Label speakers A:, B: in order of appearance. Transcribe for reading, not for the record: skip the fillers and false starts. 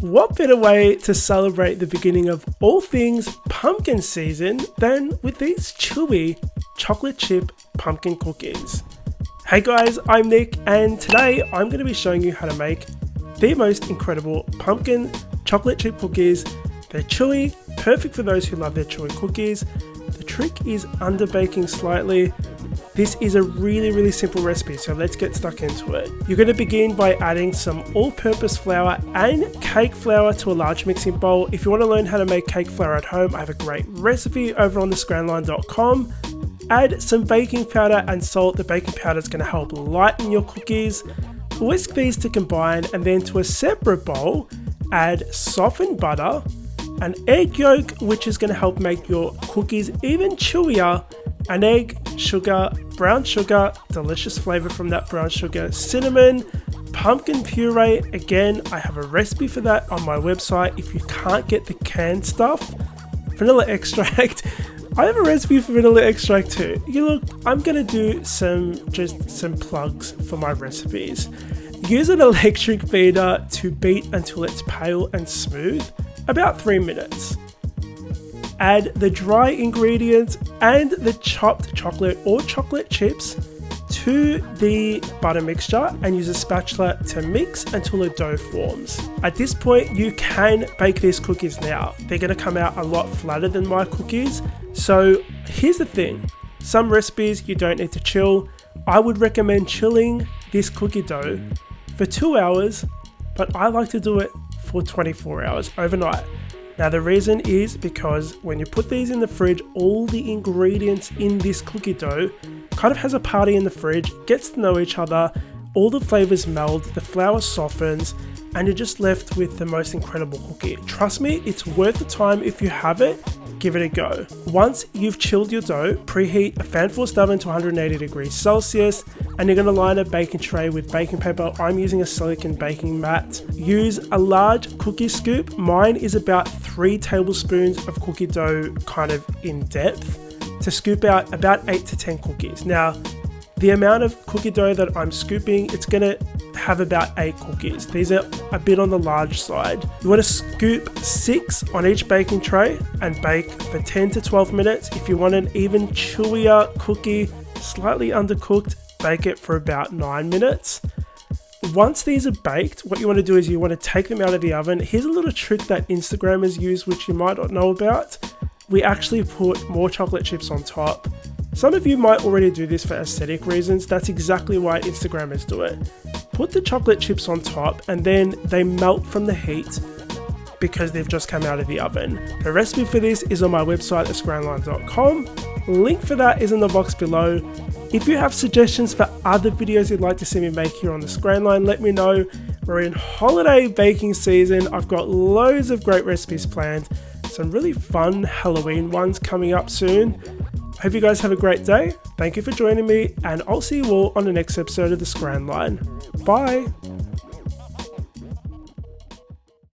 A: What better way to celebrate the beginning of all things pumpkin season than with these Chewy chocolate chip pumpkin cookies? Hey guys, I'm Nick, and today I'm going to be showing you how to make the most incredible pumpkin chocolate chip cookies. They're chewy, perfect for those who love their chewy cookies. The trick is under baking slightly. This is a really simple recipe, so let's get stuck into it. You're going to begin by adding some all-purpose flour and cake flour to a large mixing bowl. If you want to learn how to make cake flour at home, I have a great recipe over on thescranline.com. Add some baking powder and salt. The baking powder is going to help lighten your cookies. Whisk these to combine, and then to a separate bowl, add softened butter, an egg yolk, which is going to help make your cookies even chewier, an egg, sugar, brown sugar, delicious flavor from that brown sugar, cinnamon, pumpkin puree. Again, I have a recipe for that on my website. If you can't get the canned stuff, vanilla extract, I have a recipe for vanilla extract too. Look, I'm gonna do some plugs for my recipes. Use an electric beater to beat until it's pale and smooth, about 3 minutes. Add the dry ingredients and the chopped chocolate or chocolate chips to the butter mixture and use a spatula to mix until a dough forms. At this point, you can bake these cookies now. They're going to come out a lot flatter than my cookies. So here's the thing. Some recipes you don't need to chill. I would recommend chilling this cookie dough for 2 hours, but I like to do it for 24 hours overnight. Now the reason is because when you put these in the fridge, all the ingredients in this cookie dough kind of has a party in the fridge, gets to know each other, all the flavors meld, the flour softens, and you're just left with the most incredible cookie. Trust me, it's worth the time. If you have it, give it a go. Once you've chilled your dough, preheat a fan forced oven to 180 degrees Celsius, and you're going to line a baking tray with baking paper. I'm using a silicone baking mat. Use a large cookie scoop. Mine is about 3 tablespoons of cookie dough kind of in depth to scoop out about 8 to 10 cookies. Now, the amount of cookie dough that I'm scooping, it's going to have about 8 cookies. These are a bit on the large side. You want to scoop 6 on each baking tray and bake for 10 to 12 minutes. If you want an even chewier cookie, slightly undercooked, bake it for about 9 minutes. Once these are baked, what you want to do is you want to take them out of the oven. Here's a little trick that Instagrammers use, which you might not know about. We actually put more chocolate chips on top. Some of you might already do this for aesthetic reasons. That's exactly why Instagrammers do it. Put the chocolate chips on top and then they melt from the heat because they've just come out of the oven. The recipe for this is on my website, thescranline.com. Link for that is in the box below. If you have suggestions for other videos you'd like to see me make here on the Scranline, let me know. We're in holiday baking season. I've got loads of great recipes planned. Some really fun Halloween ones coming up soon. Hope you guys have a great day. Thank you for joining me, and I'll see you all on the next episode of the Scran Line. Bye!